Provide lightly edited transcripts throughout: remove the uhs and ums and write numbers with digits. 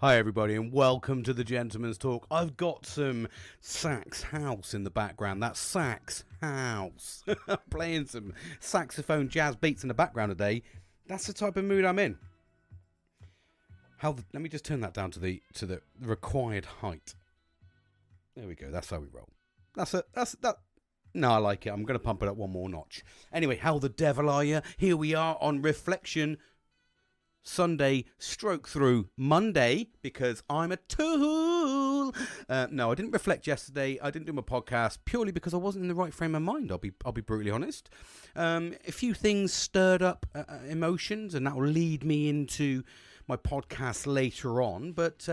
Hi everybody and welcome to the Gentleman's Talk. I've got some sax house in the background. That's sax house. Playing some saxophone jazz beats in the background today. That's the type of mood I'm in. Let me just turn that down to the required height. There we go. That's how we roll. That's that. No, I like it. I'm going to pump it up one more notch. Anyway, how the devil are you? Here we are on Reflection Sunday stroke through Monday, because I'm a tool. No, I didn't reflect yesterday. I didn't do my podcast purely because I wasn't in the right frame of mind. I'll be brutally honest. A few things stirred up emotions, and that will lead me into my podcast later on. But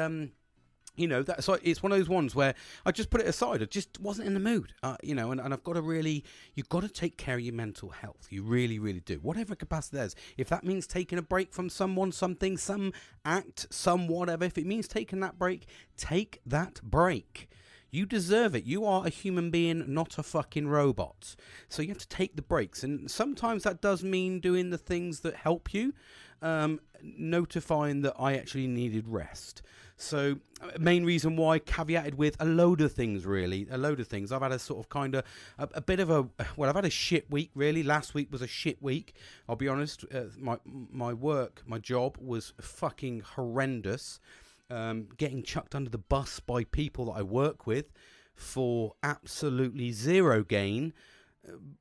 you know, it's one of those ones where I just put it aside. I just wasn't in the mood, and I've got to you've got to take care of your mental health. You really, really do. Whatever capacity there's. If that means taking a break from someone, something, some act, some whatever, if it means taking that break, take that break. You deserve it. You are a human being, not a fucking robot. So you have to take the breaks. And sometimes that does mean doing the things that help you, notifying that I actually needed rest. So main reason why, caveated with a load of things, really. A load of things. I've had a sort of kind of a bit of I've had a shit week, really. Last week was a shit week. I'll be honest. My job was fucking horrendous. Getting chucked under the bus by people that I work with for absolutely zero gain.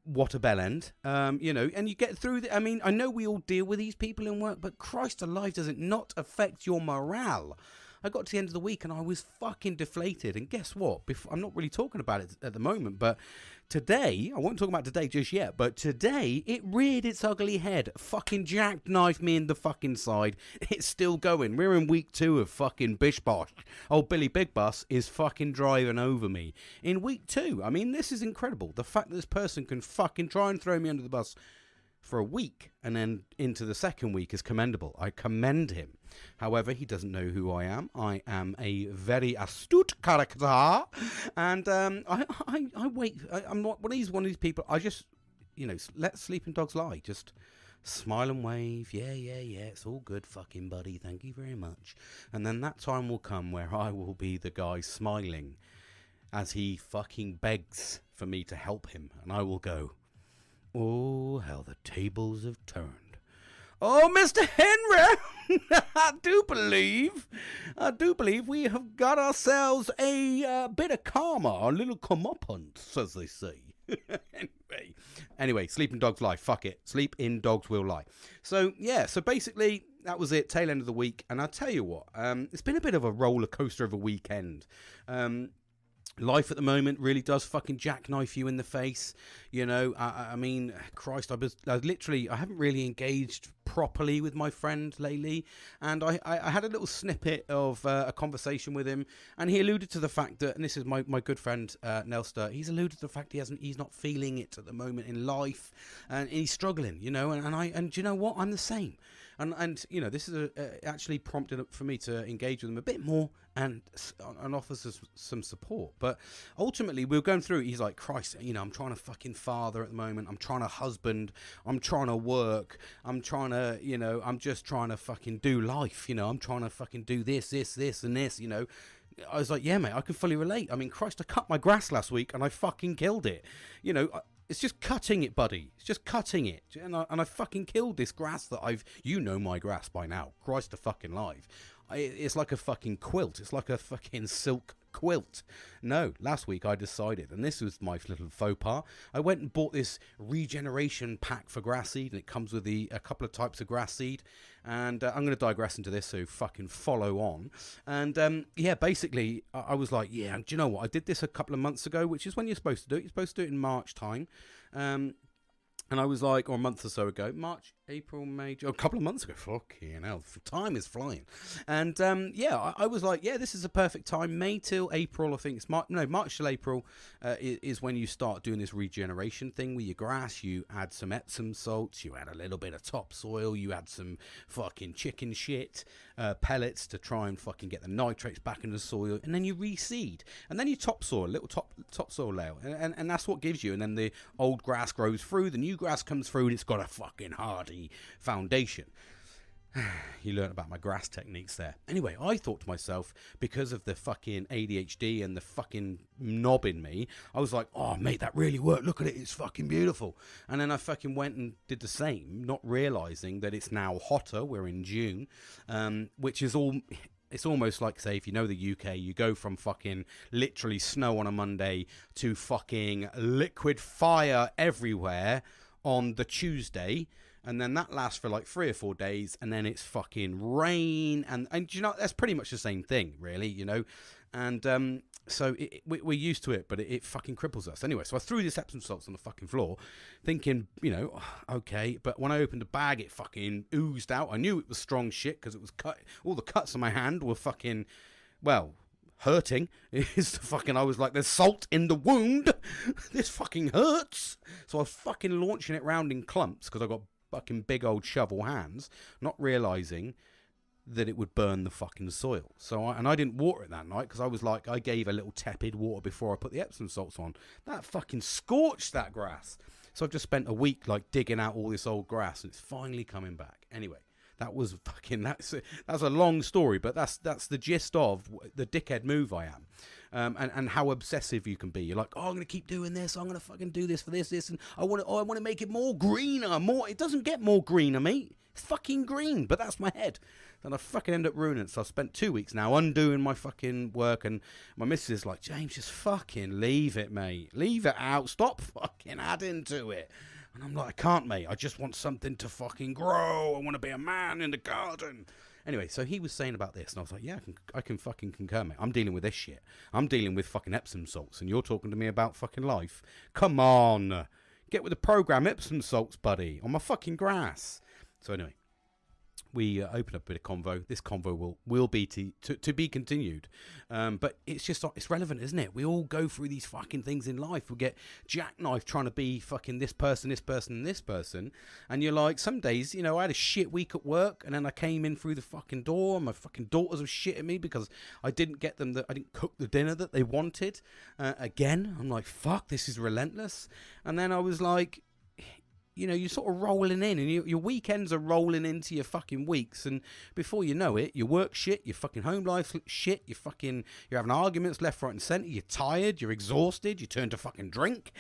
What a bell end. And you get through I mean, I know we all deal with these people in work, but Christ alive, does it not affect your morale? I got to the end of the week and I was fucking deflated. And guess what? I'm not really talking about it at the moment, but today, I won't talk about today just yet, but today it reared its ugly head. Fucking jackknifed me in the fucking side. It's still going. We're in week 2 of fucking Bish Bosh. Old Billy Big Bus is fucking driving over me. In week 2, I mean, this is incredible. The fact that this person can fucking try and throw me under the bus for a week and then into the second week is commendable. I commend him. However, he doesn't know who I am. I am a very astute character, and I wait. I'm not one of these people. I just, let sleeping dogs lie. Just smile and wave. Yeah. It's all good, fucking buddy. Thank you very much. And then that time will come where I will be the guy smiling as he fucking begs for me to help him, and I will go, oh, how the tables have turned. Oh, Mr. Henry, I do believe we have got ourselves a bit of karma, a little comeuppance, as they say. Anyway, sleeping dogs lie. Fuck it. Sleeping dogs will lie. So, yeah, basically, that was it. Tail end of the week. And I'll tell you what, it's been a bit of a roller coaster of a weekend. Life at the moment really does fucking jackknife you in the face. I mean, Christ, I haven't really engaged properly with my friend lately, and I had a little snippet of a conversation with him, and he alluded to the fact that, and this is my good friend Nelster, he's alluded to the fact he's not feeling it at the moment in life, and he's struggling, and you know what, I'm the same, and this is actually prompted for me to engage with him a bit more and offer some support. But ultimately, we were going through, he's like, Christ, I'm trying to fucking father at the moment, I'm trying to husband, I'm trying to work, I'm trying to, I'm just trying to fucking do life, I'm trying to fucking do this, and this, I was like, yeah, mate, I can fully relate. I mean, Christ, I cut my grass last week and I fucking killed it. It's just cutting it, buddy. It's just cutting it. And I fucking killed this grass that my grass by now. Christ the fucking live. It's like a fucking quilt. It's like a fucking silk quilt. No, last week I decided, and this was my little faux pas, I went and bought this regeneration pack for grass seed, and it comes with a couple of types of grass seed, and I'm going to digress into this, so fucking follow on. And basically I was like, yeah, do you know what, I did this a couple of months ago, which is when you're supposed to do it. You're supposed to do it in March time, and I was like, or a month or so ago, March, April, May, a couple of months ago, fucking hell, time is flying. And I was like, yeah, this is a perfect time. May till April, I think it's March till April is when you start doing this regeneration thing with your grass. You add some Epsom salts, you add a little bit of topsoil, you add some fucking chicken shit, pellets to try and fucking get the nitrates back in the soil, and then you reseed, and then you topsoil, a little topsoil layer, and that's what gives you, and then the old grass grows through, the new grass comes through, and it's got a fucking hardy foundation. You learn about my grass techniques there. Anyway, I thought to myself, because of the fucking ADHD and the fucking knob in me, I was like, oh, mate, that really worked. Look at it. It's fucking beautiful. And then I fucking went and did the same, not realizing that it's now hotter. We're in June, which is all... It's almost like, say, if you know the UK, you go from fucking literally snow on a Monday to fucking liquid fire everywhere on the Tuesday. And then that lasts for like 3 or 4 days, and then it's fucking rain, and you know, that's pretty much the same thing, really, you know. And so we're used to it, but it fucking cripples us. Anyway, so I threw this Epsom salts on the fucking floor, thinking, you know, okay. But when I opened the bag, it fucking oozed out. I knew it was strong shit because it was cut. All the cuts on my hand were fucking, well, hurting. Is the fucking, I was like, there's salt in the wound. This fucking hurts. So I was fucking launching it round in clumps because I got fucking big old shovel hands, not realizing that it would burn the fucking soil. So I didn't water it that night because I was like, I gave a little tepid water before I put the Epsom salts on. That fucking scorched that grass. So I've just spent a week like digging out all this old grass, and it's finally coming back. Anyway, that was fucking, that's a long story, but that's the gist of the dickhead move I am. And how obsessive you can be. You're like, oh, I'm going to keep doing this. I'm going to fucking do this for this, and I want to make it more greener, more. It doesn't get more greener, mate. It's fucking green, but that's my head. And I fucking end up ruining it. So I've spent 2 weeks now undoing my fucking work, and my missus is like, James, just fucking leave it, mate. Leave it out. Stop fucking adding to it. And I'm like, I can't, mate. I just want something to fucking grow. I want to be a man in the garden. Anyway, so he was saying about this, and I was like, yeah, I can fucking concur, mate. I'm dealing with this shit. I'm dealing with fucking Epsom salts, and you're talking to me about fucking life. Come on. Get with the program, Epsom salts, buddy, on my fucking grass. So anyway, we open up a bit of convo. This convo will be to be continued. But it's just, it's relevant, isn't it? We all go through these fucking things in life. We get jackknifed trying to be fucking this person, this person, and this person. And you're like, some days, you know, I had a shit week at work, and then I came in through the fucking door, and my fucking daughters were shitting me because I didn't get them, I didn't cook the dinner that they wanted. Again, I'm like, fuck, this is relentless. And then I was like, you know, you're sort of rolling in, and your weekends are rolling into your fucking weeks, and before you know it, your work shit, your fucking home life shit, you're having arguments left, right, and centre, you're tired, you're exhausted, you turn to fucking drink.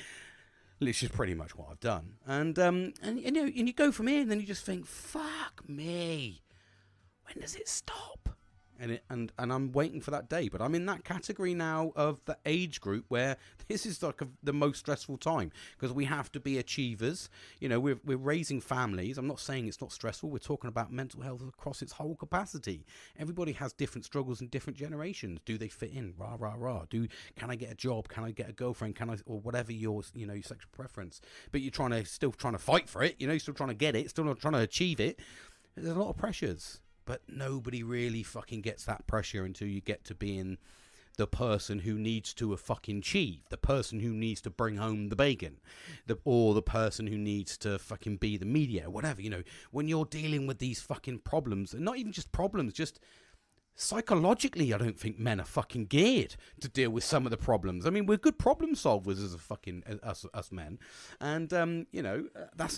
Which is pretty much what I've done. And you know, and you go from here, and then you just think, fuck me, when does it stop? And I'm waiting for that day, but I'm in that category now of the age group where this is like the most stressful time, because we have to be achievers. You know, we're raising families. I'm not saying it's not stressful. We're talking about mental health across its whole capacity. Everybody has different struggles in different generations. Do they fit in? Rah rah rah. Can I get a job? Can I get a girlfriend? Or whatever your sexual preference? But you're still trying to fight for it. You know, you're still trying to get it. Still not trying to achieve it. There's a lot of pressures. But nobody really fucking gets that pressure until you get to being the person who needs to fucking achieve, the person who needs to bring home the bacon, or the person who needs to fucking be the media, whatever, you know. When you're dealing with these fucking problems, and not even just problems, just psychologically, I don't think men are fucking geared to deal with some of the problems. I mean, we're good problem solvers as a fucking us men, and you know, that's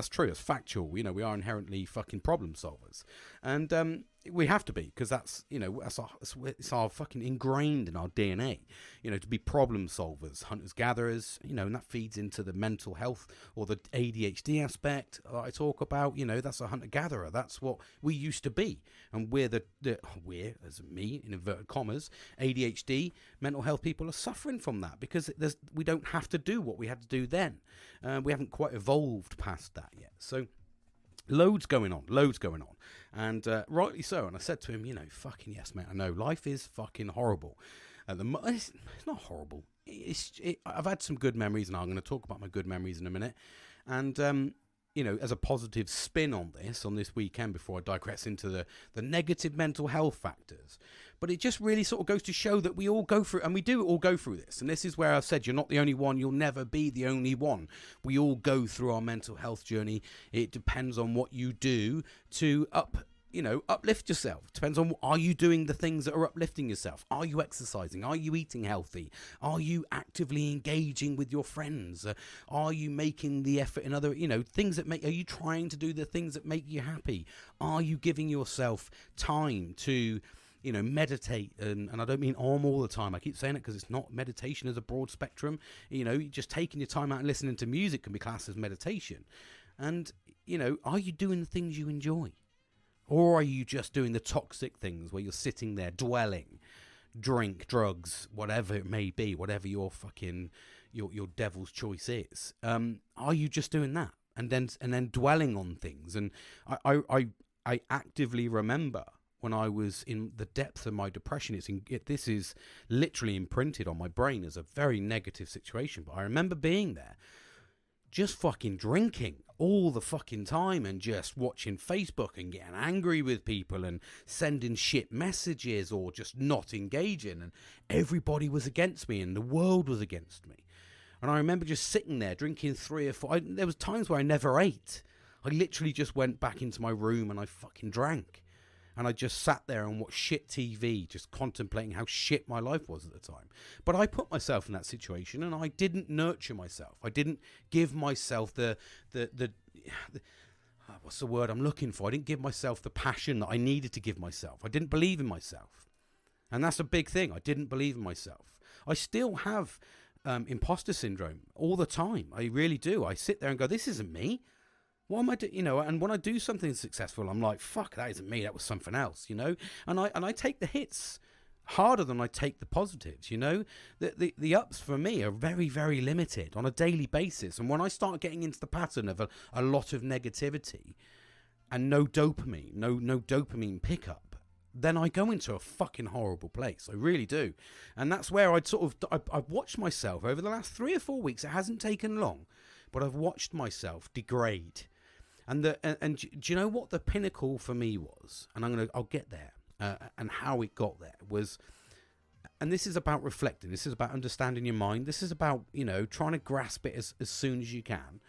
true. It's factual. You know, we are inherently fucking problem solvers, and we have to be, because that's, you know, it's our fucking ingrained in our DNA. You know, to be problem solvers, hunters gatherers. You know, and that feeds into the mental health or the ADHD aspect that I talk about. You know, that's a hunter gatherer. That's what we used to be, and we're we're, as me in inverted commas, ADHD mental health people are suffering from that, because we don't have to do what we had to do then. We haven't quite evolved past that yet. So loads going on. And rightly so. And I said to him, you know, fucking yes, mate, I know life is fucking horrible. It's not horrible. I've had some good memories, and I'm going to talk about my good memories in a minute. And you know, as a positive spin on this weekend, before I digress into the negative mental health factors. But it just really sort of goes to show that we all go through, and we do all go through this. And this is where I've said, you're not the only one. You'll never be the only one. We all go through our mental health journey. It depends on what you do to uplift yourself. Depends on, are you doing the things that are uplifting yourself? Are you exercising? Are you eating healthy? Are you actively engaging with your friends? Are you making the effort in other, things that are you trying to do the things that make you happy? Are you giving yourself time to, meditate? And I don't mean all the time. I keep saying it because it's not, meditation is a broad spectrum. Just taking your time out and listening to music can be classed as meditation. And, are you doing the things you enjoy? Or are you just doing the toxic things where you're sitting there dwelling, drink, drugs, whatever it may be, whatever your fucking, your devil's choice is? Are you just doing that and then dwelling on things? And I actively remember when I was in the depths of my depression, this is literally imprinted on my brain as a very negative situation. But I remember being there, just fucking drinking all the fucking time and just watching Facebook and getting angry with people and sending shit messages or just not engaging, and everybody was against me and the world was against me. And I remember just sitting there drinking 3 or 4. There was times where I never ate. I literally just went back into my room and I fucking drank. And I just sat there and watched shit TV, just contemplating how shit my life was at the time. But I put myself in that situation and I didn't nurture myself. I didn't give myself the what's the word I'm looking for? I didn't give myself the passion that I needed to give myself. I didn't believe in myself. And that's a big thing. I didn't believe in myself. I still have imposter syndrome all the time. I really do. I sit there and go, this isn't me. What am I doing? And when I do something successful, I'm like, fuck, that isn't me. That was something else, And I take the hits harder than I take the positives, The ups for me are very, very limited on a daily basis. And when I start getting into the pattern of a lot of negativity and no dopamine pickup, then I go into a fucking horrible place. I really do. And that's where I've watched myself over the last 3 or 4 weeks. It hasn't taken long, but I've watched myself degrade. And do you know what the pinnacle for me was? And I'll get there. And how it got there was, and this is about reflecting. This is about understanding your mind. This is about, trying to grasp it as soon as you can.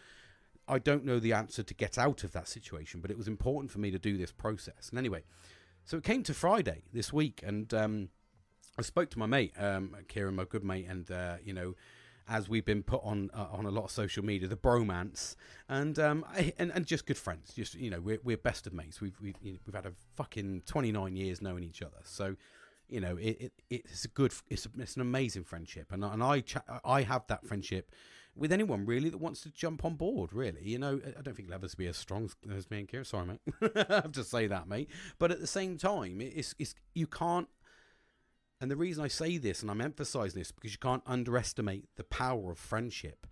I don't know the answer to get out of that situation, but it was important for me to do this process. And anyway, so it came to Friday this week, and I spoke to my mate, Kieran, my good mate, and, as we've been put on a lot of social media, the bromance, and just good friends. Just we're best of mates. We've had a fucking 29 years knowing each other. So, it's an amazing friendship, and I have that friendship with anyone really that wants to jump on board. Really, I don't think it'll ever be as strong as me and Kieran. Sorry, mate. I have to say that, mate. But at the same time, it's you can't. And the reason I say this, and I'm emphasising this, because you can't underestimate the power of friendship.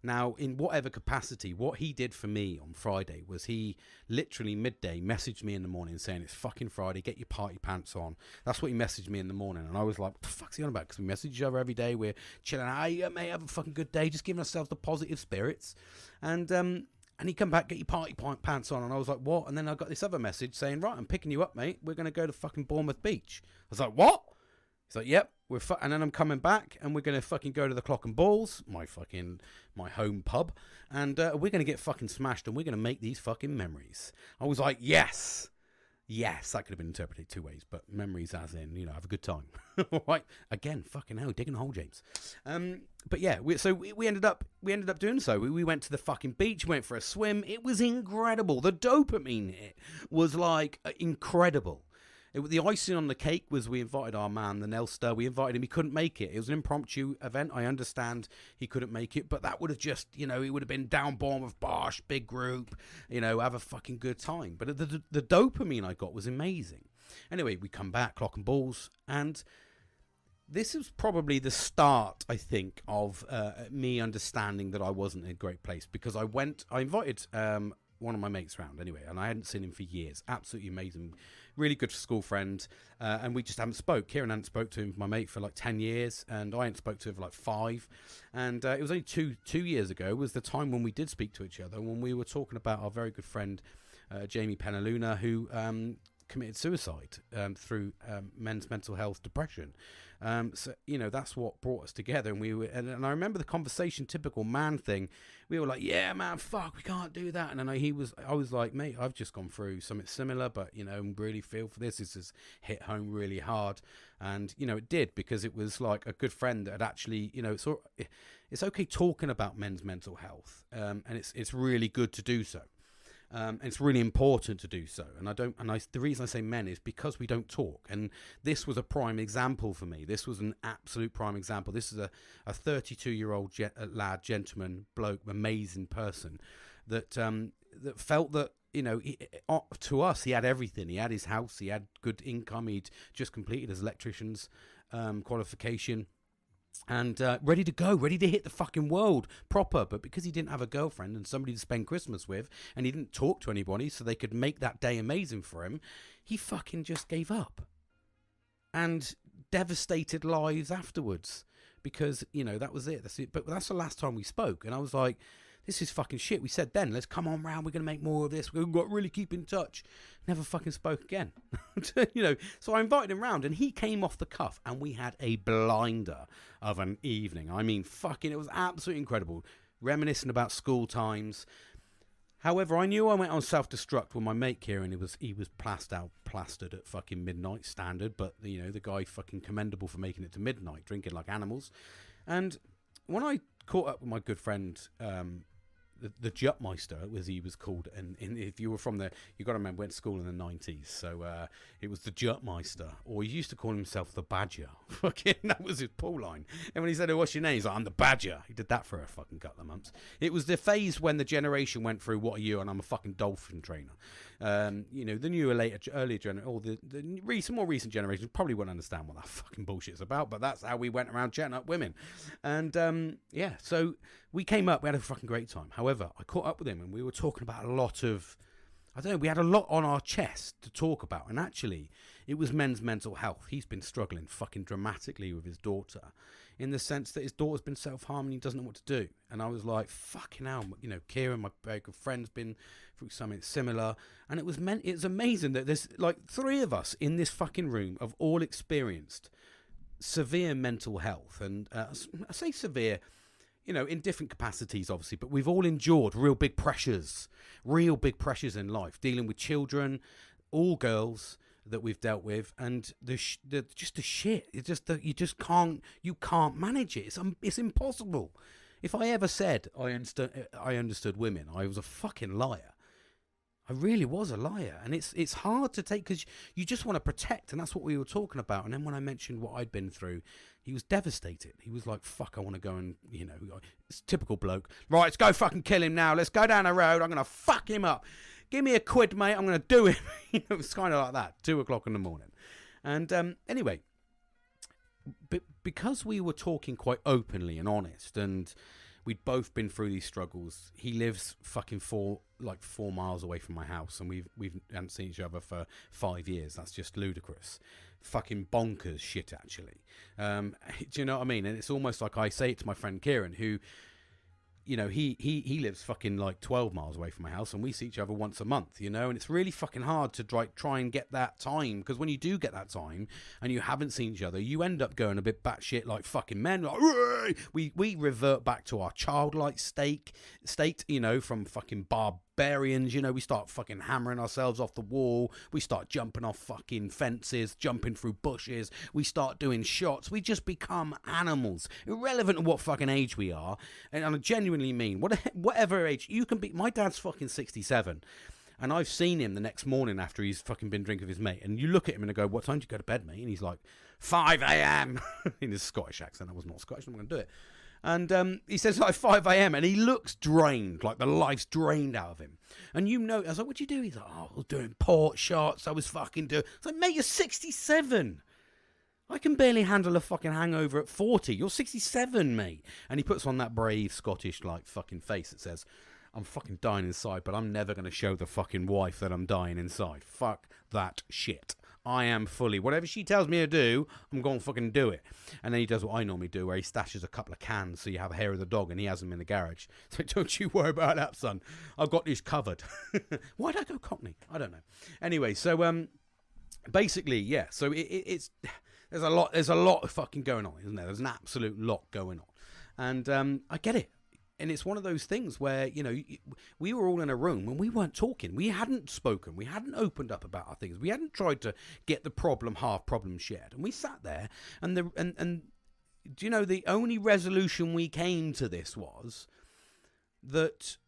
Now, in whatever capacity, what he did for me on Friday was he literally midday messaged me in the morning saying, it's fucking Friday, get your party pants on. That's what he messaged me in the morning. And I was like, what the fuck's he on about? Because we message each other every day. We're chilling out. Hey, mate, have a fucking good day. Just giving ourselves the positive spirits. And he come back, get your party pants on. And I was like, what? And then I got this other message saying, right, I'm picking you up, mate. We're going to go to fucking Bournemouth Beach. I was like, what? He's like, yep, and then I'm coming back and we're going to fucking go to the Clock and Balls, my home pub, and we're going to get fucking smashed and we're going to make these fucking memories. I was like, yes, that could have been interpreted 2 ways, but memories as in, have a good time. Right, again, fucking hell, digging a hole, James. But yeah, we ended up doing so. We went to the fucking beach, went for a swim. It was incredible. The dopamine hit was like incredible. The icing on the cake was we invited our man, the Nelster. We invited him. He couldn't make it. It was an impromptu event. I understand he couldn't make it, but that would have just, it would have been down Bournemouth, Bosh, big group, have a fucking good time. But the dopamine I got was amazing. Anyway, we come back, Clock and Balls, and this is probably the start, I think, of me understanding that I wasn't in a great place, because I invited one of my mates round anyway, and I hadn't seen him for years. Absolutely amazing, really good school friend, and we just haven't spoke. Kieran hadn't spoke to him, my mate, for like 10 years, and I hadn't spoke to him for like 5. And it was only two years ago was the time when we did speak to each other, when we were talking about our very good friend Jamie Penaluna, who committed suicide through men's mental health depression. So that's what brought us together, and and I remember the conversation, typical man thing. We were like, yeah, man, fuck, we can't do that. And then I was like, mate, I've just gone through something similar, but really feel for this. This has hit home really hard, and it did, because it was like a good friend that had actually, it's okay talking about men's mental health, and it's really good to do so. And it's really important to do so. And the reason I say men is because we don't talk. And this was a prime example for me. This was an absolute prime example. This is a 32-year-old lad, gentleman, bloke, amazing person that felt that, to us, he had everything. He had his house, he had good income, he'd just completed his electrician's qualification. And ready to go, ready to hit the fucking world proper. But because he didn't have a girlfriend and somebody to spend Christmas with, and he didn't talk to anybody so they could make that day amazing for him, he fucking just gave up. And devastated lives afterwards. Because, that was it. That's it. But that's the last time we spoke. And I was like, this is fucking shit. We said then, let's come on round. We're going to make more of this. We've got to really keep in touch. Never fucking spoke again. So I invited him round, and he came off the cuff, and we had a blinder of an evening. I mean, fucking, it was absolutely incredible. Reminiscing about school times. However, I knew I went on self-destruct with my mate Kieran. He was plastered at fucking midnight standard, but the guy fucking commendable for making it to midnight, drinking like animals. And when I caught up with my good friend, the Jutmeister, as he was called, and if you were from there, you got to remember, went to school in the 90s, so it was the Jutmeister, or he used to call himself the Badger. Fucking, that was his pull line. And when he said, "Oh, what's your name?" He's like, "I'm the Badger." He did that for a fucking couple of months. It was the phase when the generation went through, "What are you?" and "I'm a fucking dolphin trainer." The newer, earlier generation, or the more recent generations probably won't understand what that fucking bullshit's about, but that's how we went around chatting up women. And so we came up, we had a fucking great time. However, I caught up with him, and we were talking about a lot of, we had a lot on our chest to talk about, and actually it was men's mental health. He's been struggling fucking dramatically with his daughter, in the sense that his daughter's been self-harming, he doesn't know what to do. And I was like, fucking hell, Kieran, my very good friend's been through something similar, and it's amazing that there's like 3 of us in this fucking room have all experienced severe mental health, and I say severe, in different capacities, obviously, but we've all endured real big pressures in life, dealing with children, all girls that we've dealt with, and the shit. It's just that you can't manage it. It's impossible. If I ever said I understood women, I was a fucking liar. I really was a liar, and it's hard to take, because you just want to protect, and that's what we were talking about. And then when I mentioned what I'd been through, he was devastated. He was like, fuck, I want to go and, it's typical bloke. Right, let's go fucking kill him now. Let's go down the road. I'm going to fuck him up. Give me a quid, mate. I'm going to do him. It's kind of like that, 2 o'clock in the morning. And anyway, because we were talking quite openly and honest, and we'd both been through these struggles. He lives fucking 4 miles away from my house, and we haven't seen each other for 5 years. That's just ludicrous. Fucking bonkers shit, actually. Do you know what I mean? And it's almost like I say it to my friend Kieran, who, he lives fucking like 12 miles away from my house, and we see each other once a month, and it's really fucking hard to try and get that time, because when you do get that time and you haven't seen each other, you end up going a bit batshit like fucking men. Like, we revert back to our childlike state, from fucking barbarians. We start fucking hammering ourselves off the wall. We start jumping off fucking fences, jumping through bushes. We start doing shots. We just become animals, irrelevant to what fucking age we are. And I genuinely mean, whatever age you can be. My dad's fucking 67, and I've seen him the next morning after he's fucking been drinking with his mate, and you look at him and I go, "What time do you go to bed, mate?" And he's like, 5 a.m. in his Scottish accent. I was not Scottish, I'm going to do it. And he says like 5 a.m. and he looks drained, like the life's drained out of him. And I was like, "What'd you do?" He's like, "Oh, I was doing port shots. I was fucking doing." It's like, mate, you're 67. I can barely handle a fucking hangover at 40. You're 67, mate. And he puts on that brave Scottish like fucking face that says, "I'm fucking dying inside, but I'm never going to show the fucking wife that I'm dying inside. Fuck that shit. I am fully, whatever she tells me to do, I'm going to fucking do it." And then he does what I normally do, where he stashes a couple of cans so you have a hair of the dog, and he has them in the garage. So don't you worry about that, son. I've got this covered. Why'd I go Cockney? I don't know. Anyway, so basically, yeah. So it's there's a lot of fucking going on, isn't there? There's an absolute lot going on, and I get it. And it's one of those things where, we were all in a room and we weren't talking. We hadn't spoken. We hadn't opened up about our things. We hadn't tried to get the half problem shared. And we sat there, and do you know, the only resolution we came to this was that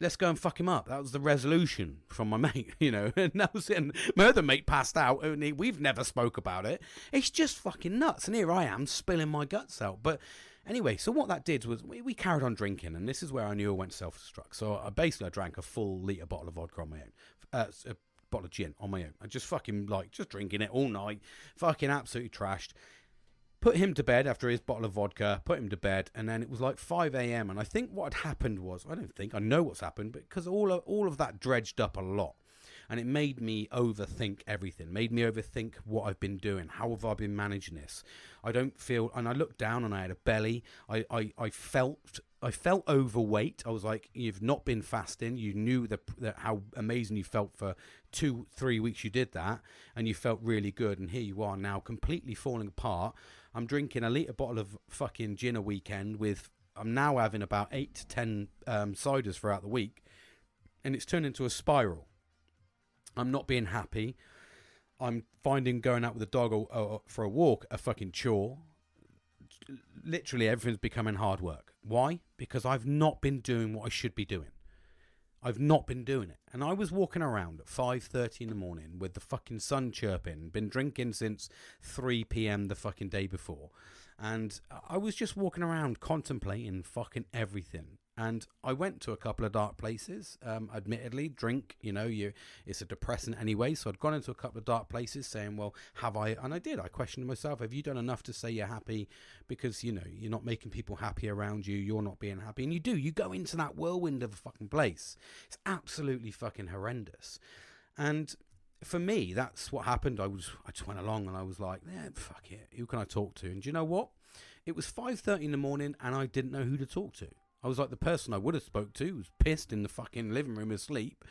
let's go and fuck him up. That was the resolution from my mate, and that was it. And my other mate passed out, and we've never spoke about it. It's just fucking nuts. And here I am spilling my guts out. But anyway, so what that did was we carried on drinking, and this is where I knew I went self-destruct. So I drank a full litre bottle of vodka on my own, a bottle of gin on my own. I just fucking just drinking it all night, fucking absolutely trashed. Put him to bed after his bottle of vodka, put him to bed, and then it was like 5 a.m. And I think what had happened was, I know what's happened, because all of that dredged up a lot. And it made me overthink everything, made me overthink what I've been doing. How have I been managing this? I don't feel, and I looked down and I had a belly. I felt overweight. I was like, you've not been fasting. You knew how amazing you felt for 2-3 weeks you did that, and you felt really good. And here you are now completely falling apart. I'm drinking a litre bottle of fucking gin a weekend I'm now having about 8 to 10 ciders throughout the week, and it's turned into a spiral. I'm not being happy. I'm finding going out with the dog or for a walk a fucking chore. Literally everything's becoming hard work. Why? Because I've not been doing what I should be doing. I've not been doing it. And I was walking around at 5:30 in the morning with the fucking sun chirping, been drinking since 3 p.m. the fucking day before. And I was just walking around contemplating fucking everything. And I went to a couple of dark places. Admittedly, drink, it's a depressant anyway. So I'd gone into a couple of dark places saying, well, have I? And I did. I questioned myself. Have you done enough to say you're happy? Because, you're not making people happy around you. You're not being happy. And you do. You go into that whirlwind of a fucking place. It's absolutely fucking horrendous. And for me, that's what happened. I just went along and I was like, yeah, fuck it. Who can I talk to? And do you know what? It was 5:30 in the morning and I didn't know who to talk to. I was like the person I would have spoke to was pissed in the fucking living room asleep,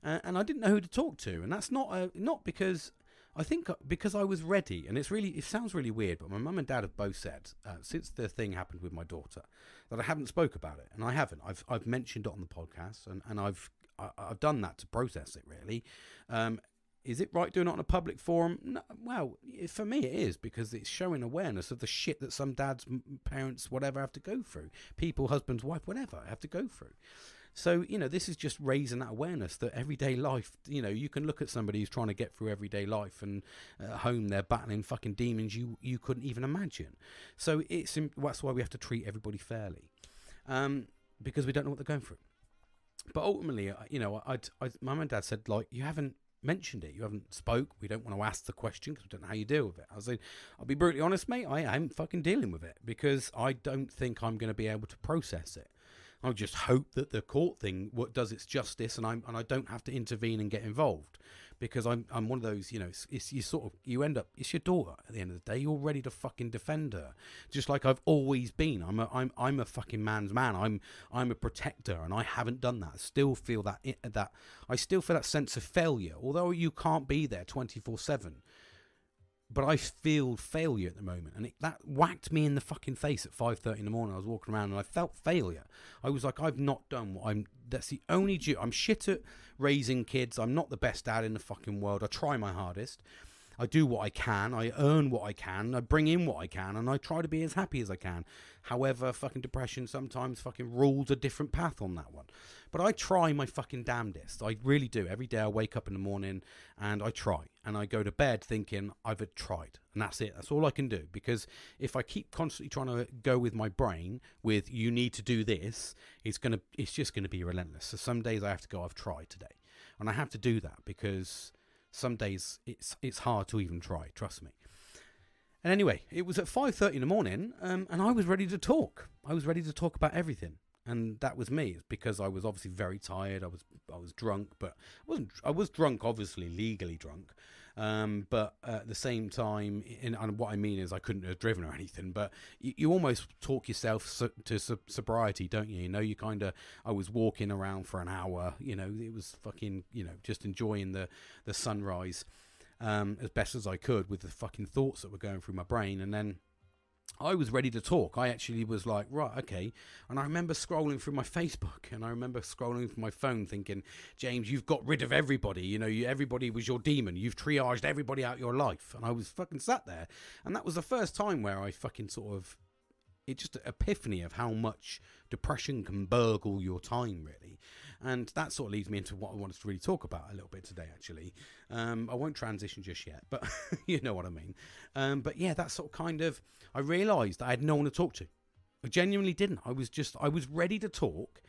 and I didn't know who to talk to. And that's not because I think because I was ready. And it sounds really weird, but my mum and dad have both said since the thing happened with my daughter that I haven't spoke about it, and I haven't. I've mentioned it on the podcast, and I've done that to process it really. Is it right doing it on a public forum? No, well, for me it is, because it's showing awareness of the shit that some dads, parents, whatever have to go through. People, husbands, wife, whatever, have to go through. So, this is just raising that awareness that everyday life, you can look at somebody who's trying to get through everyday life, and at home they're battling fucking demons you couldn't even imagine. So that's why we have to treat everybody fairly, because we don't know what they're going through. But ultimately, my mum and dad said, like, you haven't mentioned it, you haven't spoke, we don't want to ask the question because we don't know how you deal with it. I was like, I'll be brutally honest, mate, I am fucking dealing with it because I don't think I'm going to be able to process it. I just hope that the court thing does its justice, and I don't have to intervene and get involved, because I'm one of those, you end up, it's your daughter at the end of the day. You're ready to fucking defend her, just like I've always been. I'm a fucking man's man. I'm a protector, and I haven't done that. I still feel that sense of failure, although you can't be there 24/7. But I feel failure at the moment, and that whacked me in the fucking face at 5:30 in the morning. I was walking around and I felt failure. I was like, I've not done that's the only I'm shit at raising kids. I'm not the best dad in the fucking world. I try my hardest. I do what I can. I earn what I can. I bring in what I can, and I try to be as happy as I can. However, fucking depression sometimes fucking rules a different path on that one. But I try my fucking damnedest. I really do. Every day I wake up in the morning and I try. And I go to bed thinking I've tried. And that's it. That's all I can do. Because if I keep constantly trying to go with my brain with you need to do this, it's just going to be relentless. So some days I have to go, I've tried today. And I have to do that because some days it's hard to even try, trust me. And anyway, it was at 5:30 in the morning, and I was ready to talk. I was ready to talk about everything, and that was me. It's because I was obviously very tired. I was drunk, but I was drunk, obviously legally drunk. But at the same time, and what I mean is I couldn't have driven or anything, but you almost talk yourself to sobriety, don't you? I was walking around for an hour, it was fucking, just enjoying the sunrise. as best as I could with the fucking thoughts that were going through my brain. And then I was ready to talk. I actually was like, right, okay. And I remember scrolling through my Facebook, and I remember scrolling through my phone thinking, James, you've got rid of everybody. You know, everybody was your demon. You've triaged everybody out of your life. And I was fucking sat there. And that was the first time where I fucking sort of, it just an epiphany of how much depression can burgle your time, really. And that sort of leads me into what I wanted to really talk about a little bit today, actually. I won't transition just yet, but you know what I mean. But yeah, that sort of kind of, I realised I had no one to talk to. I genuinely didn't. I was ready to talk,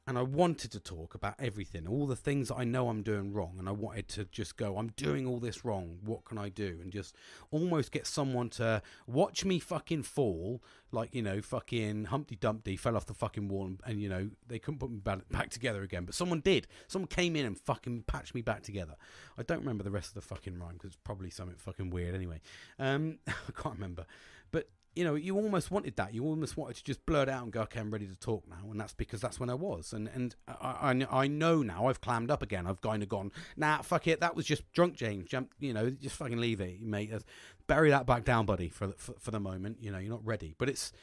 and I wanted to talk about everything, all the things that I know I'm doing wrong, and I wanted to just go, I'm doing all this wrong, what can I do? And just almost get someone to watch me fucking fall, like, you know, fucking Humpty Dumpty fell off the fucking wall, and you know, they couldn't put me back together again, but someone did. Someone came in and fucking patched me back together. I don't remember the rest of the fucking rhyme, because it's probably something fucking weird anyway. I can't remember. But you know, you almost wanted that. You almost wanted to just blurt out and go, okay, I'm ready to talk now. And that's because that's when I was. And I know now I've clammed up again. I've kind of gone, nah, fuck it. That was just drunk James. You know, just fucking leave it, mate. Bury that back down, buddy, for the moment. You know, you're not ready. But it's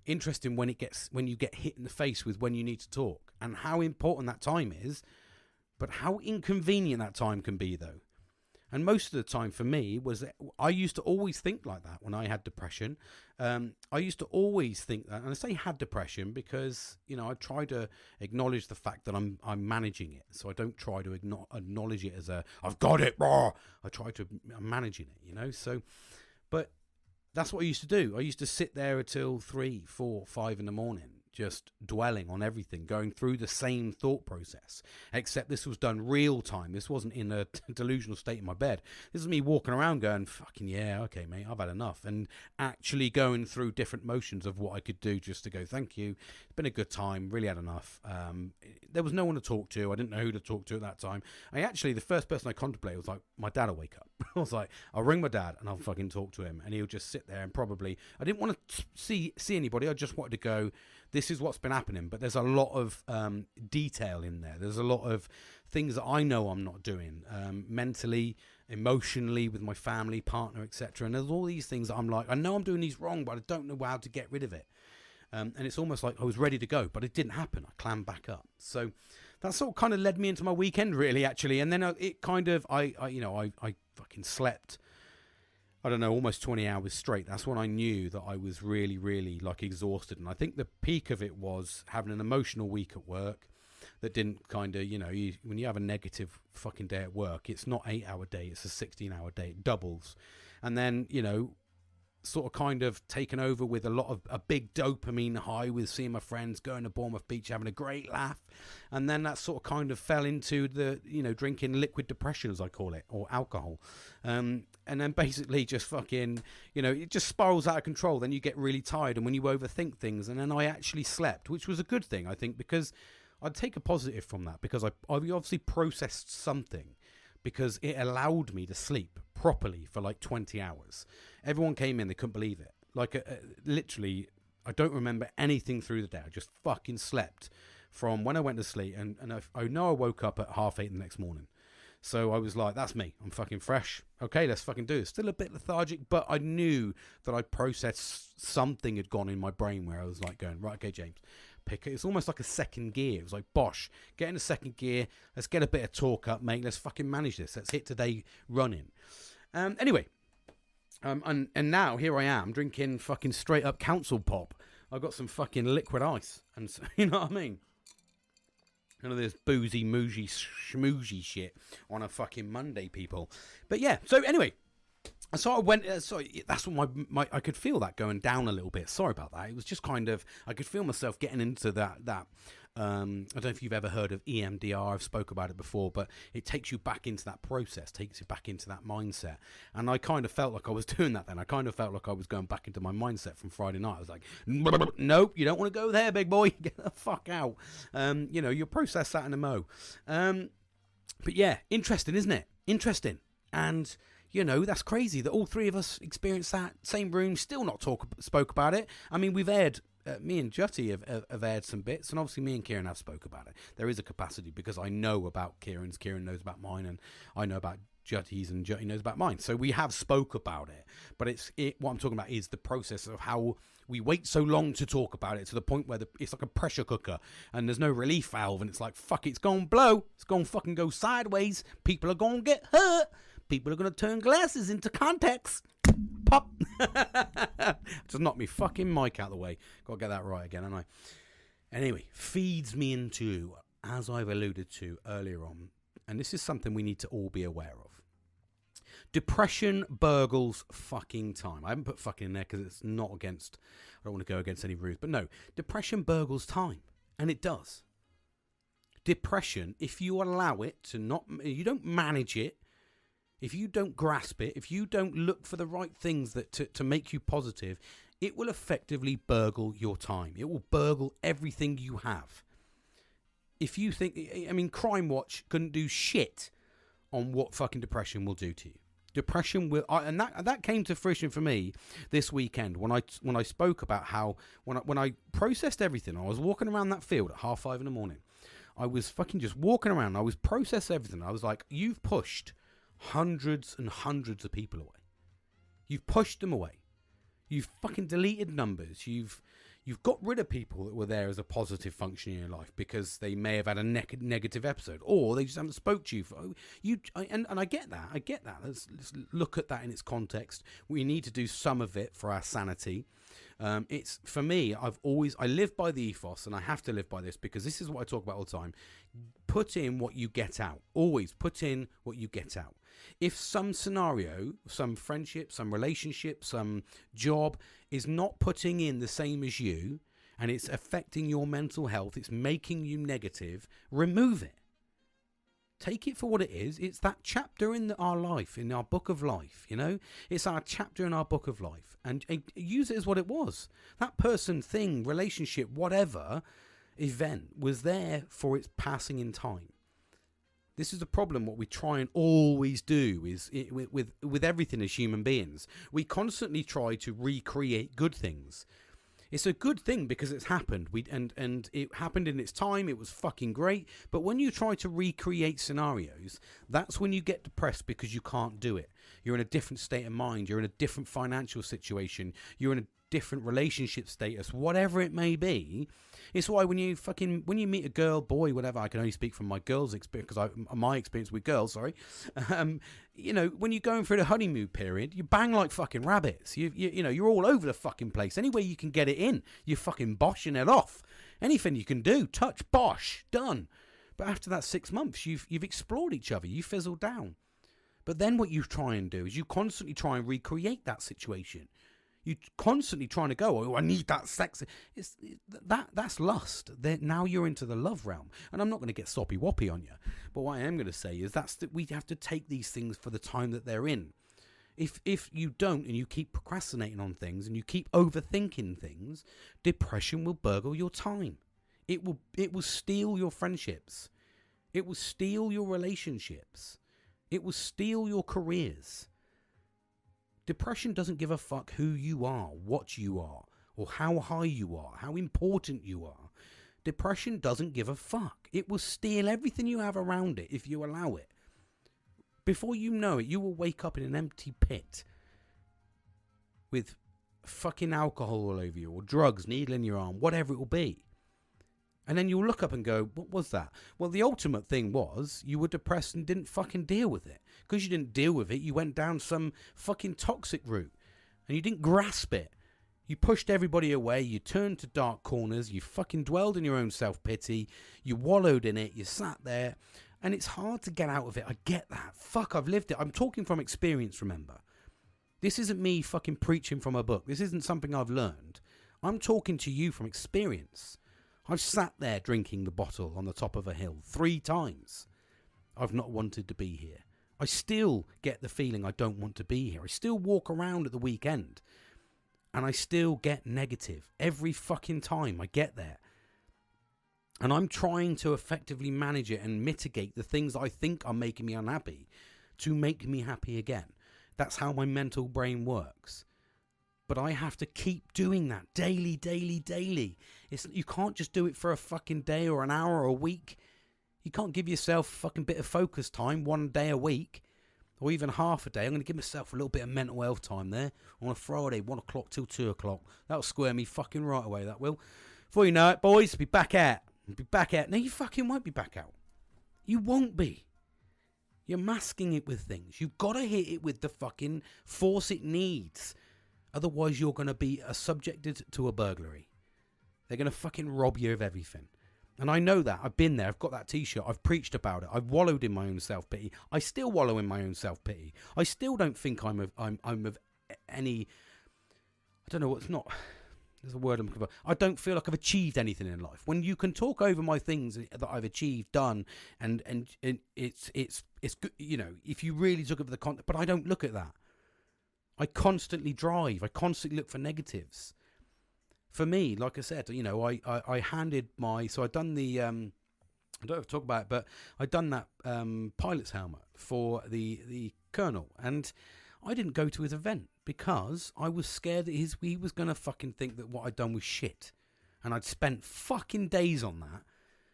interesting when you get hit in the face with when you need to talk and how important that time is, but how inconvenient that time can be, though. And most of the time for me was that I used to always think like that when I had depression. I used to always think that, and I say had depression because, you know, I try to acknowledge the fact that I'm managing it. So I don't try to acknowledge it as I've got it, raw. I'm managing it, you know. So, but that's what I used to do. I used to sit there until 3, 4, 5 in the morning, just dwelling on everything, going through the same thought process, except this was done real time. This wasn't in a delusional state in my bed. This is me walking around going, fucking yeah, okay, mate, I've had enough, and actually going through different motions of what I could do just to go, thank you, it's been a good time, really had enough. There was no one to talk to. I didn't know who to talk to at that time. The first person I contemplated was like, my dad will wake up. I was like, I'll ring my dad and I'll fucking talk to him, and he'll just sit there and probably, I didn't want to see anybody. I just wanted to go, this is what's been happening, but there's a lot of detail in there. There's a lot of things that I know I'm not doing mentally, emotionally, with my family, partner, etc. And there's all these things that I'm like, I know I'm doing these wrong, but I don't know how to get rid of it. And it's almost like I was ready to go, but it didn't happen. I clammed back up. So that sort of kind of led me into my weekend, really, actually. And then it kind of, I fucking slept, I don't know, almost 20 hours straight. That's when I knew that I was really, really like exhausted. And I think the peak of it was having an emotional week at work that didn't kind of, you know, when you have a negative fucking day at work, it's not 8-hour day, it's a 16-hour day. It doubles. And then, you know, sort of kind of taken over with a big dopamine high with seeing my friends, going to Bournemouth Beach, having a great laugh. And then that sort of kind of fell into the, you know, drinking liquid depression, as I call it, or alcohol. And then basically just fucking, you know, it just spirals out of control. Then you get really tired, and when you overthink things. And then I actually slept, which was a good thing, I think, because I'd take a positive from that, because I obviously processed something, because it allowed me to sleep properly for like 20 hours. Everyone came in, they couldn't believe it. Like, literally, I don't remember anything through the day. I just fucking slept from when I went to sleep. And I know I woke up at 8:30 the next morning. So I was like, that's me. I'm fucking fresh. Okay, let's fucking do it. Still a bit lethargic, but I knew that I processed something had gone in my brain where I was like going, right, okay, James, pick it. It's almost like a second gear. It was like, bosh, get in a second gear. Let's get a bit of talk up, mate. Let's fucking manage this. Let's hit today running. Anyway, and now here I am drinking fucking straight up council pop. I've got some fucking liquid ice, and you know what I mean? None of this boozy, moosey, schmoozy shit on a fucking Monday, people. But yeah, so anyway, so I went, sorry, that's what I could feel that going down a little bit. Sorry about that. It was just kind of, I could feel myself getting into that I don't know if you've ever heard of EMDR. I've spoke about it before, but it takes you back into that process, takes you back into that mindset. And I kind of felt like I was doing that then. I kind of felt like I was going back into my mindset from Friday night. I was like, nope, you don't want to go there, big boy. Get the fuck out. You know, you'll process that in a mo. But yeah, interesting, isn't it? Interesting. And you know, that's crazy that all three of us experienced that, same room, still not spoke about it. I mean, we've aired, me and Jutty have aired some bits, and obviously me and Kieran have spoke about it. There is a capacity because I know about Kieran's, Kieran knows about mine, and I know about Jutties and Jutty knows about mine. So we have spoke about it. But what I'm talking about is the process of how we wait so long to talk about it, to the point where it's like a pressure cooker and there's no relief valve, and it's like, fuck it, it's going to blow. It's going to fucking go sideways. People are going to get hurt. People are going to turn glasses into contacts. Pop. Just knock me fucking mic out the way. Got to get that right again, haven't I? Anyway, feeds me into, as I've alluded to earlier on, and this is something we need to all be aware of. Depression burgles fucking time. I haven't put fucking in there because it's not against, I don't want to go against any rules, but no, depression burgles time, and it does. Depression, if you allow it to you don't manage it, if you don't grasp it, if you don't look for the right things to make you positive, it will effectively burgle your time. It will burgle everything you have. If you think, Crime Watch couldn't do shit on what fucking depression will do to you. Depression will, and that came to fruition for me this weekend when I spoke about how when I processed everything. I was walking around that field at 5:30 in the morning. I was fucking just walking around. I was processing everything. I was like, you've pushed hundreds and hundreds of people away. You've pushed them away. You've fucking deleted numbers. You've got rid of people that were there as a positive function in your life because they may have had a negative episode, or they just haven't spoke to you. And I get that. I get that. Let's look at that in its context. We need to do some of it for our sanity. It's, for me, I live by the ethos, and I have to live by this because this is what I talk about all the time. Put in what you get out. Always put in what you get out. If some scenario, some friendship, some relationship, some job is not putting in the same as you, and it's affecting your mental health, it's making you negative, remove it. Take it for what it is. It's that chapter in our life, in our book of life, It's our chapter in our book of life. And use it as what it was. That person, thing, relationship, whatever event was there for its passing in time. This is the problem. What we try and always do is with everything as human beings. We constantly try to recreate good things. It's a good thing because it's happened. And it happened in its time. It was fucking great. But when you try to recreate scenarios, that's when you get depressed because you can't do it. You're in a different state of mind. You're in a different financial situation. You're in a different relationship status, whatever it may be. It's why when you meet a girl, boy, whatever, I can only speak from my girl's experience, because my experience with girls, sorry. When you're going through the honeymoon period, you bang like fucking rabbits. You're all over the fucking place. Any way you can get it in, you're fucking boshing it off. Anything you can do, touch, bosh, done. But after that 6 months, you've explored each other. You fizzled down. But then what you try and do is you constantly try and recreate that situation. You constantly trying to go, oh, I need that sex. That's lust. Now you're into the love realm. And I'm not going to get soppy woppy on you. But what I am going to say is that we have to take these things for the time that they're in. If you don't, and you keep procrastinating on things, and you keep overthinking things, depression will burgle your time. It will steal your friendships. It will steal your relationships. It will steal your careers. Depression doesn't give a fuck who you are, what you are, or how high you are, how important you are. Depression doesn't give a fuck. It will steal everything you have around it if you allow it. Before you know it, you will wake up in an empty pit with fucking alcohol all over you, or drugs, needle in your arm, whatever it will be. And then you'll look up and go, what was that? Well, the ultimate thing was you were depressed and didn't fucking deal with it. Because you didn't deal with it, you went down some fucking toxic route. And you didn't grasp it. You pushed everybody away. You turned to dark corners. You fucking dwelled in your own self-pity. You wallowed in it. You sat there. And it's hard to get out of it. I get that. Fuck, I've lived it. I'm talking from experience, remember. This isn't me fucking preaching from a book. This isn't something I've learned. I'm talking to you from experience. I've sat there drinking the bottle on the top of a hill 3 times. I've not wanted to be here. I still get the feeling I don't want to be here. I still walk around at the weekend. And I still get negative. Every fucking time I get there. And I'm trying to effectively manage it and mitigate the things I think are making me unhappy to make me happy again. That's how my mental brain works. But I have to keep doing that daily. You can't just do it for a fucking day or an hour or a week. You can't give yourself a fucking bit of focus time 1 day a week or even half a day. I'm going to give myself a little bit of mental health time there on a Friday, 1 o'clock till 2 o'clock. That'll square me fucking right away, that will. Before you know it, boys, be back out. Be back out. No, you fucking won't be back out. You won't be. You're masking it with things. You've got to hit it with the fucking force it needs. Otherwise, you're going to be subjected to a burglary. They're going to fucking rob you of everything. And I know that. I've been there. I've got that T-shirt. I've preached about it. I've wallowed in my own self-pity. I still wallow in my own self-pity. I still don't think I'm of any... I don't know what's not... There's a word I'm looking for. I don't feel like I've achieved anything in life. When you can talk over my things that I've achieved, done, and it's good, you know, if you really took it for the content, but I don't look at that. I constantly drive. I constantly look for negatives. For me, like I said, you know, I handed my, so I'd done the, I don't have to talk about it, but I'd done that pilot's helmet for the colonel, and I didn't go to his event because I was scared that he was going to fucking think that what I'd done was shit. And I'd spent fucking days on that,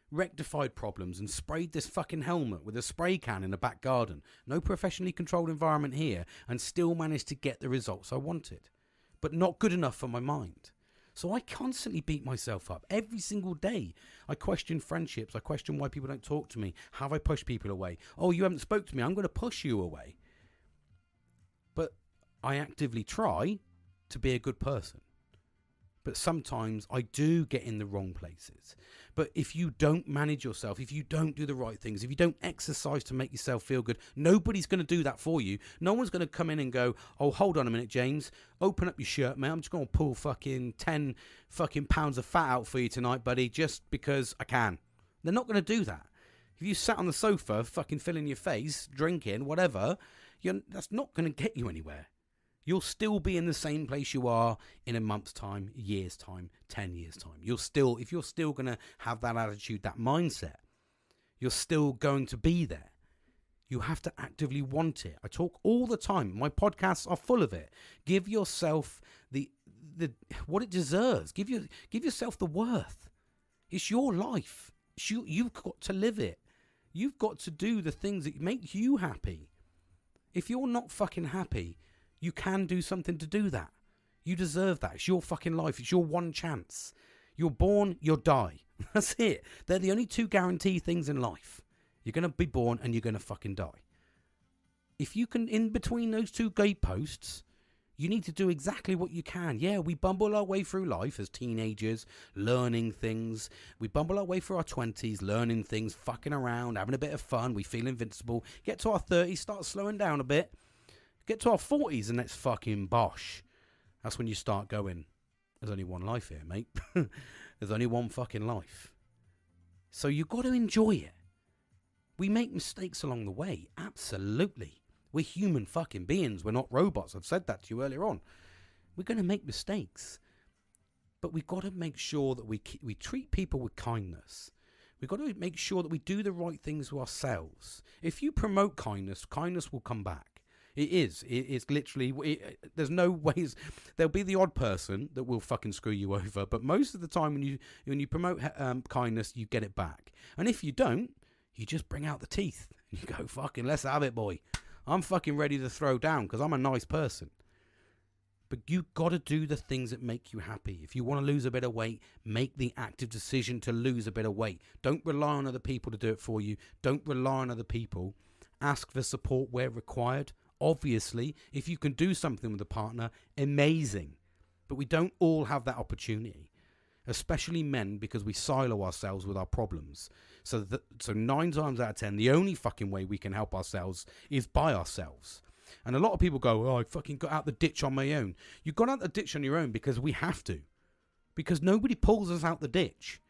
rectified problems, and sprayed this fucking helmet with a spray can in the back garden. No professionally controlled environment here, and still managed to get the results I wanted. But not good enough for my mind. So I constantly beat myself up every single day. I question friendships. I question why people don't talk to me. Have I pushed people away? Oh, you haven't spoke to me. I'm going to push you away. But I actively try to be a good person. But sometimes I do get in the wrong places. But if you don't manage yourself, if you don't do the right things, if you don't exercise to make yourself feel good, nobody's going to do that for you. No one's going to come in and go, oh, hold on a minute, James. Open up your shirt, man. I'm just going to pull fucking 10 fucking pounds of fat out for you tonight, buddy, just because I can. They're not going to do that. If you sat on the sofa, fucking filling your face, drinking, whatever, that's not going to get you anywhere. You'll still be in the same place you are in a month's time, a year's time, 10 years' time. If you're still going to have that attitude, that mindset, you're still going to be there. You have to actively want it. I talk all the time. My podcasts are full of it. Give yourself the what it deserves. Give yourself the worth. It's your life. You've got to live it. You've got to do the things that make you happy. If you're not fucking happy, you can do something to do that. You deserve that. It's your fucking life. It's your one chance. You're born, you'll die. That's it. They're the only two guaranteed things in life. You're going to be born and you're going to fucking die. If you can, in between those two gateposts, you need to do exactly what you can. Yeah, we bumble our way through life as teenagers, learning things. We bumble our way through our 20s, learning things, fucking around, having a bit of fun. We feel invincible. Get to our 30s, start slowing down a bit. Get to our 40s and it's fucking bosh. That's when you start going, there's only one life here, mate. There's only one fucking life. So you've got to enjoy it. We make mistakes along the way. Absolutely. We're human fucking beings. We're not robots. I've said that to you earlier on. We're going to make mistakes. But we've got to make sure that we treat people with kindness. We've got to make sure that we do the right things to ourselves. If you promote kindness, kindness will come back. It's literally, there's no ways. There'll be the odd person that will fucking screw you over, but most of the time when you promote kindness, you get it back. And if you don't, you just bring out the teeth. You go, fucking, let's have it, boy. I'm fucking ready to throw down because I'm a nice person. But you got to do the things that make you happy. If you want to lose a bit of weight, make the active decision to lose a bit of weight. Don't rely on other people to do it for you. Don't rely on other people. Ask for support where required. Obviously, if you can do something with a partner, amazing. But we don't all have that opportunity, especially men, because we silo ourselves with our problems. So 9 times out of 10, the only fucking way we can help ourselves is by ourselves. And a lot of people go, oh, I fucking got out the ditch on my own. You got out the ditch on your own because we have to. Because nobody pulls us out the ditch.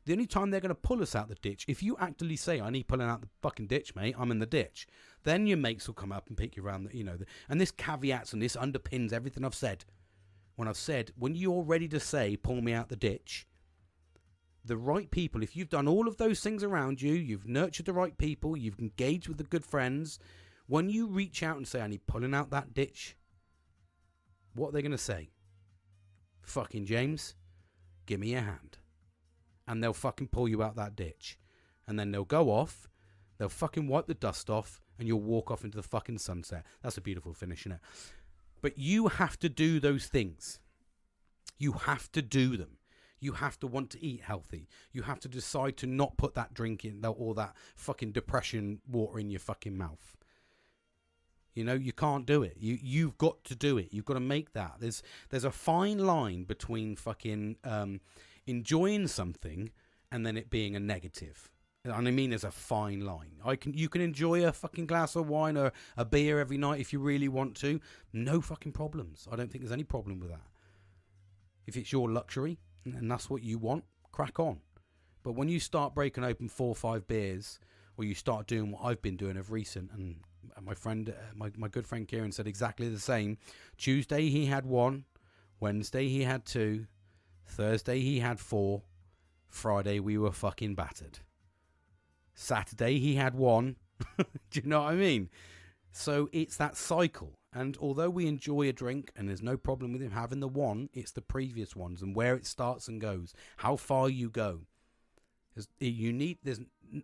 The only time they're going to pull us out the ditch, if you actively say, I need pulling out the fucking ditch, mate, I'm in the ditch, then your mates will come up and pick you around, and this caveats and this underpins everything I've said. When I've said, when you're ready to say, pull me out the ditch, the right people, if you've done all of those things around you, you've nurtured the right people, you've engaged with the good friends, when you reach out and say, I need pulling out that ditch, what are they going to say? Fucking James, give me a hand. And they'll fucking pull you out that ditch. And then they'll go off, they'll fucking wipe the dust off, and you'll walk off into the fucking sunset. That's a beautiful finish, isn't it? But you have to do those things. You have to do them. You have to want to eat healthy. You have to decide to not put that drink in, or that fucking depression water in your fucking mouth. You know, you can't do it. You've got to do it. You've got to make that. There's a fine line between fucking enjoying something and then it being a negative. And I mean, there's a fine line. You can enjoy a fucking glass of wine or a beer every night if you really want to. No fucking problems. I don't think there's any problem with that. If it's your luxury and that's what you want, crack on. But when you start breaking open 4 or 5 beers, or you start doing what I've been doing of recent, and my friend, my good friend Kieran said exactly the same. Tuesday he had 1, Wednesday he had 2, Thursday he had 4, Friday we were fucking battered. Saturday he had 1. Do you know what I mean? So it's that cycle. And although we enjoy a drink and there's no problem with him having the 1, it's the previous ones and where it starts and goes, how far you go. There's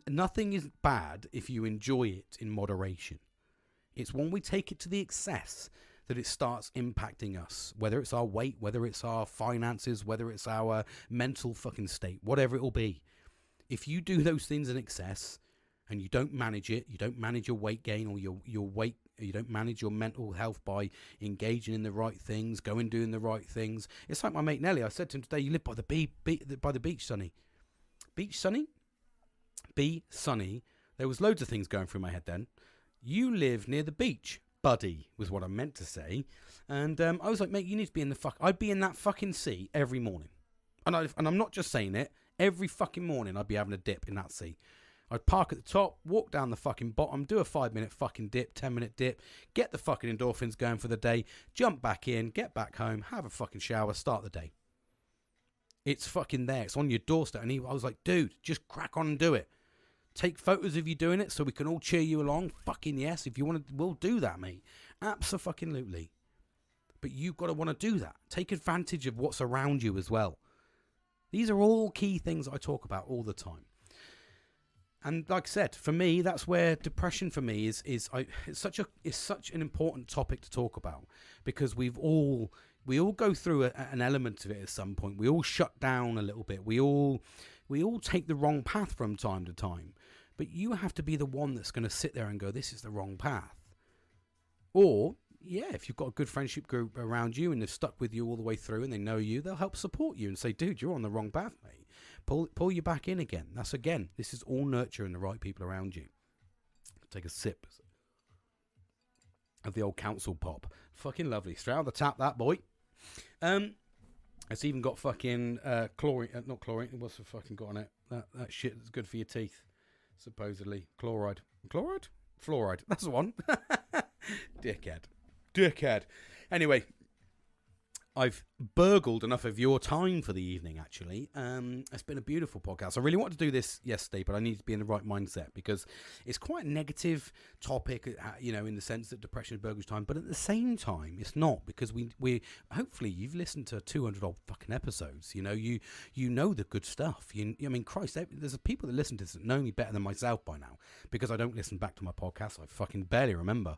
nothing is bad if you enjoy it in moderation. It's when we take it to the excess that it starts impacting us, whether it's our weight, whether it's our finances, whether it's our mental fucking state, whatever it will be. If you do those things in excess and you don't manage it, you don't manage your weight gain or your weight, you don't manage your mental health by engaging in the right things, going doing the right things. It's like my mate Nelly. I said to him today, you live by the beach, Sonny. Beach, Sonny? Be Sonny. There was loads of things going through my head then. You live near the beach, buddy, was what I meant to say. And I was like, mate, you need to be in the I'd be in that fucking sea every morning. And I'm not just saying it. Every fucking morning I'd be having a dip in that sea. I'd park at the top, walk down the fucking bottom, do a 5-minute fucking dip, 10-minute dip, get the fucking endorphins going for the day, jump back in, get back home, have a fucking shower, start the day. It's fucking there. It's on your doorstep. And I was like, dude, just crack on and do it. Take photos of you doing it so we can all cheer you along. Fucking yes. If you want to, we'll do that, mate. Abso-fucking-lutely. But you've got to want to do that. Take advantage of what's around you as well. These are all key things I talk about all the time. And like I said, for me, that's where depression for me is such an important topic to talk about, because we all go through an element of it at some point. We all shut down a little bit. We all take the wrong path from time to time. But you have to be the one that's going to sit there and go, this is the wrong path. Or, yeah, if you've got a good friendship group around you and they've stuck with you all the way through and they know you, they'll help support you and say, dude, you're on the wrong path, mate. Pull you back in again. This is all nurturing the right people around you. Take a sip of the old council pop. Fucking lovely. Straight out of the tap, that boy. It's even got fucking chlorine. Not chlorine. What's the fucking got on it? That shit that's good for your teeth, supposedly. Chloride. Fluoride. That's the one. Dickhead. Anyway, I've burgled enough of your time for the evening, actually. It's been a beautiful podcast. I really wanted to do this yesterday, but I need to be in the right mindset because it's quite a negative topic, in the sense that depression is Burgles time. But at the same time, it's not, because we hopefully you've listened to 200 odd fucking episodes. You know the good stuff. Christ, there's people that listen to this that know me better than myself by now, because I don't listen back to my podcast. I fucking barely remember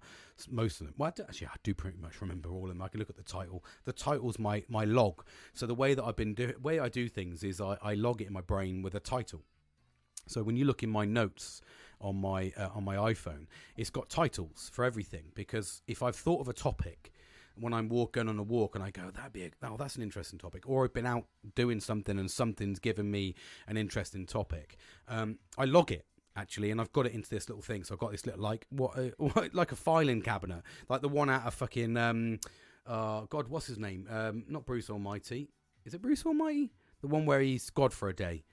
most of them. Well, I do pretty much remember all of them. I can look at the title. The title's my log. So the way that I do things is I log it in my brain with a title. So when you look in my notes on my iPhone, it's got titles for everything, because if I've thought of a topic when I'm going on a walk and I go, that's an interesting topic, or I've been out doing something and something's given me an interesting topic, I log it. Actually, and I've got it into this little thing. So I've got this little like a filing cabinet, like the one out of fucking God, what's his name? Not Bruce Almighty. Is it Bruce Almighty? The one where he's God for a day.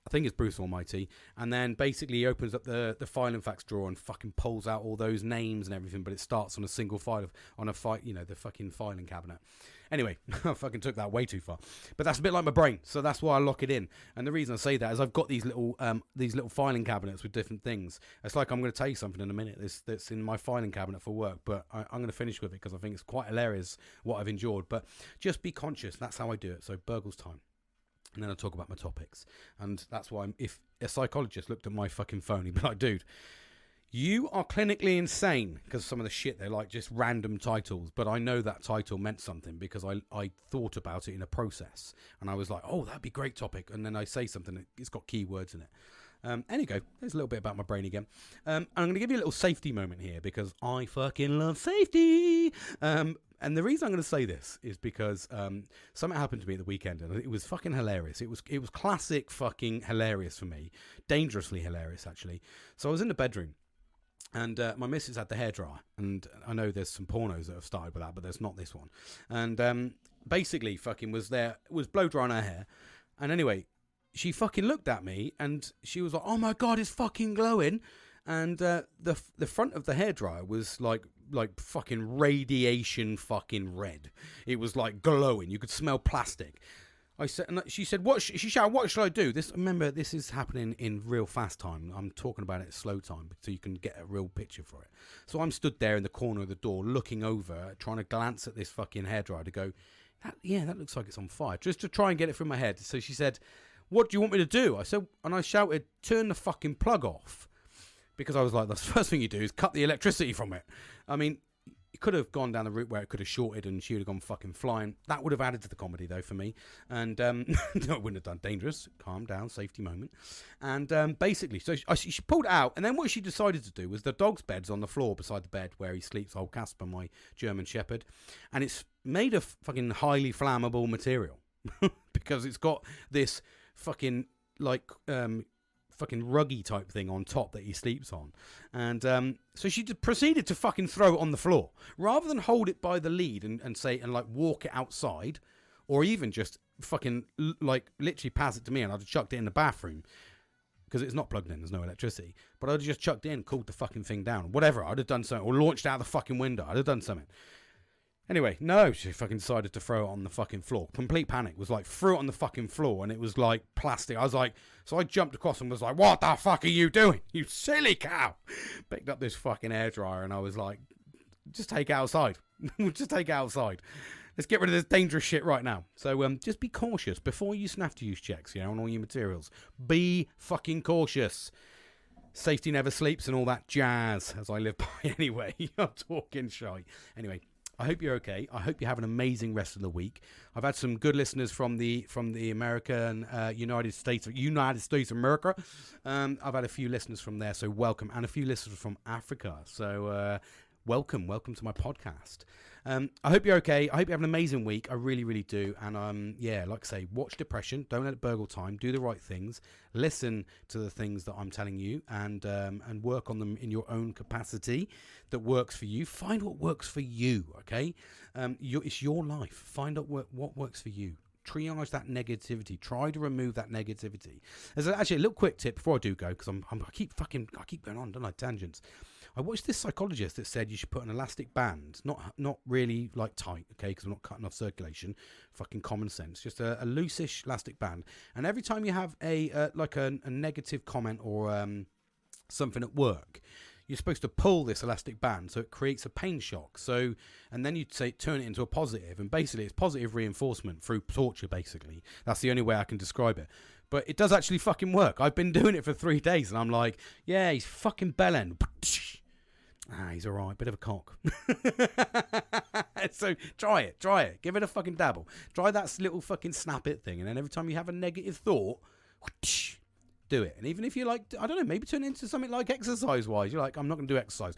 I think it's Bruce Almighty. And then basically he opens up the filing facts drawer and fucking pulls out all those names and everything, but it starts on a single file the fucking filing cabinet. Anyway, I fucking took that way too far. But that's a bit like my brain, so that's why I lock it in. And the reason I say that is I've got these little filing cabinets with different things. It's like I'm going to tell you something in a minute that's in my filing cabinet for work, but I'm going to finish with it because I think it's quite hilarious what I've endured. But just be conscious. That's how I do it. So Burgles time. And then I talk about my topics. And that's why if a psychologist looked at my fucking phone, he'd be like, dude, You are clinically insane, because some of the shit, they're like just random titles, but I know that title meant something because I thought about it in a process, and I was like, oh, that'd be a great topic, and then I say something, it's got keywords in it. Anyway, there's a little bit about my brain again. I'm going to give you a little safety moment here because I fucking love safety. And the reason I'm going to say this is because something happened to me at the weekend, and it was fucking hilarious. It was classic fucking hilarious for me. Dangerously hilarious, actually. So I was in the bedroom, and my missus had the hairdryer, and I know there's some pornos that have started with that, but there's not this one. And basically fucking was blow drying her hair. And anyway, she fucking looked at me, and she was like, oh my God, it's fucking glowing. And the front of the hairdryer was like fucking radiation fucking red. It was like glowing. You could smell plastic. I said, and she said, what should I do? Remember, this is happening in real fast time. I'm talking about it in slow time so you can get a real picture for it. So I'm stood there in the corner of the door looking over, trying to glance at this fucking hairdryer to go, that looks like it's on fire, just to try and get it from my head. So she said, what do you want me to do? I said, and I shouted, turn the fucking plug off. Because I was like, the first thing you do is cut the electricity from it. I mean, it could have gone down the route where it could have shorted and she would have gone fucking flying. That would have added to the comedy, though, for me. And no, it wouldn't have done. Dangerous. Calm down. Safety moment. And basically, so she pulled it out. And then what she decided to do was the dog's bed's on the floor beside the bed where he sleeps, old Casper, my German Shepherd. And it's made of fucking highly flammable material. Because it's got this fucking, like... fucking ruggy type thing on top that he sleeps on. And so she proceeded to fucking throw it on the floor rather than hold it by the lead and say and like walk it outside, or even just fucking like literally pass it to me and I'd have chucked it in the bathroom because it's not plugged in, there's no electricity, but I'd have just chucked it in, cooled the fucking thing down, whatever. I'd have done something, or launched out the fucking window. I'd have done something. Anyway, no, she fucking decided to throw it on the fucking floor. Complete panic. Was like, threw it on the fucking floor, and it was like plastic. I was like, so I jumped across and was like, what the fuck are you doing? You silly cow. Picked up this fucking hairdryer, and I was like, just take it outside. Just take it outside. Let's get rid of this dangerous shit right now. So just be cautious before you snap to use checks, on all your materials. Be fucking cautious. Safety never sleeps and all that jazz, as I live by anyway. I'm talking shy. Anyway. I hope you're okay. I hope you have an amazing rest of the week. I've had some good listeners from the American United States of America. I've had a few listeners from there, so welcome, and a few listeners from Africa. So welcome to my podcast. I hope you're okay. I hope you have an amazing week. I really, really do. And like I say, watch depression. Don't let it burgle time. Do the right things. Listen to the things that I'm telling you, and work on them in your own capacity that works for you. Find what works for you. Okay, it's your life. Find out what works for you. Triage that negativity. Try to remove that negativity. There's actually a little quick tip before I do go, because I keep going on, don't I? Tangents. I watched this psychologist that said you should put an elastic band, not really like tight, okay, because I'm not cutting off circulation. Fucking common sense. Just a loose-ish elastic band. And every time you have a negative comment or something at work, you're supposed to pull this elastic band so it creates a pain shock. So, and then you'd say turn it into a positive, and basically it's positive reinforcement through torture. Basically, that's the only way I can describe it. But it does actually fucking work. I've been doing it for 3 days, and I'm like, yeah, he's fucking belling. He's all right, bit of a cock. So try it. Give it a fucking dabble. Try that little fucking snap it thing, and then every time you have a negative thought, do it. And even if you like, I don't know, maybe turn it into something like exercise-wise. You're like, I'm not going to do exercise.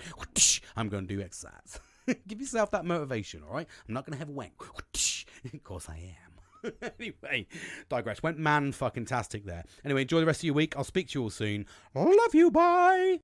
I'm going to do exercise. Give yourself that motivation, all right? I'm not going to have a wank. Of course I am. Anyway, digress. Went man fucking tastic there. Anyway, enjoy the rest of your week. I'll speak to you all soon. Love you. Bye.